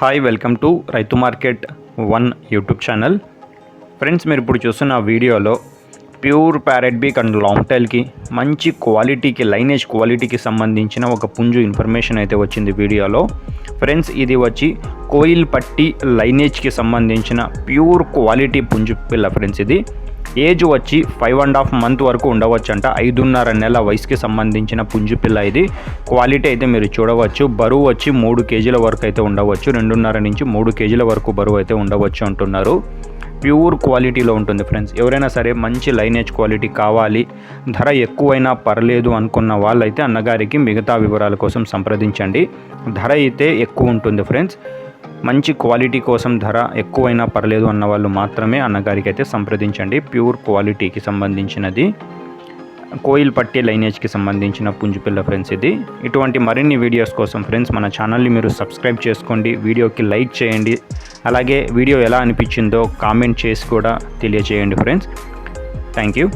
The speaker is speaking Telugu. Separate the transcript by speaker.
Speaker 1: హాయ్ వెల్కమ్ టు రైతు మార్కెట్ 1 యూట్యూబ్ ఛానల్. ఫ్రెండ్స్, మీరు ఇప్పుడు చూస్తున్న వీడియోలో ప్యూర్ ప్యారెట్ బీక్ అండ్ లాంగ్ టైల్కి మంచి క్వాలిటీకి లైనేజ్ క్వాలిటీకి సంబంధించిన ఒక పుంజు ఇన్ఫర్మేషన్ అయితే వచ్చింది వీడియోలో. ఫ్రెండ్స్, ఇది వచ్చి కోయిల్ పట్టి లైనేజ్కి సంబంధించిన ప్యూర్ క్వాలిటీ పుంజు పిల్ల. ఫ్రెండ్స్, ఇది ఏజ్ వచ్చి 5.5 month వరకు ఉండవచ్చు అంట. 5.5 నెలల వయసుకి సంబంధించిన పుంజు పిల్ల ఇది. క్వాలిటీ అయితే మీరు చూడవచ్చు. బరువు వచ్చి 3 kg వరకు అయితే ఉండవచ్చు. 2.5 నుంచి 3 kg వరకు బరువు అయితే ఉండవచ్చు అంటున్నారు. ప్యూర్ క్వాలిటీలో ఉంటుంది ఫ్రెండ్స్. ఎవరైనా సరే మంచి లైనేజ్ క్వాలిటీ కావాలి, ధర ఎక్కువైనా పర్లేదు అనుకున్న వాళ్ళైతే అన్నగారికి మిగతా వివరాల కోసం సంప్రదించండి. ధర అయితే ఎక్కువ ఉంటుంది ఫ్రెండ్స్. మంచి క్వాలిటీ కోసం ధర ఎక్కువైనా పర్లేదు అన్న వాళ్ళు మాత్రమే అన్నగారికి అయితే సంప్రదించండి. ప్యూర్ క్వాలిటీకి సంబంధించినది కోయిల్ పట్టి లైనేజ్కి సంబంధించిన పుంజుపిల్ల ఫ్రెండ్స్ ఇది. ఇటువంటి మరిన్ని వీడియోస్ కోసం ఫ్రెండ్స్ మన ఛానల్ని మీరు సబ్స్క్రైబ్ చేసుకోండి, వీడియోకి లైక్ చేయండి, అలాగే వీడియో ఎలా అనిపించిందో కామెంట్ చేసి కూడా తెలియజేయండి ఫ్రెండ్స్. Thank you.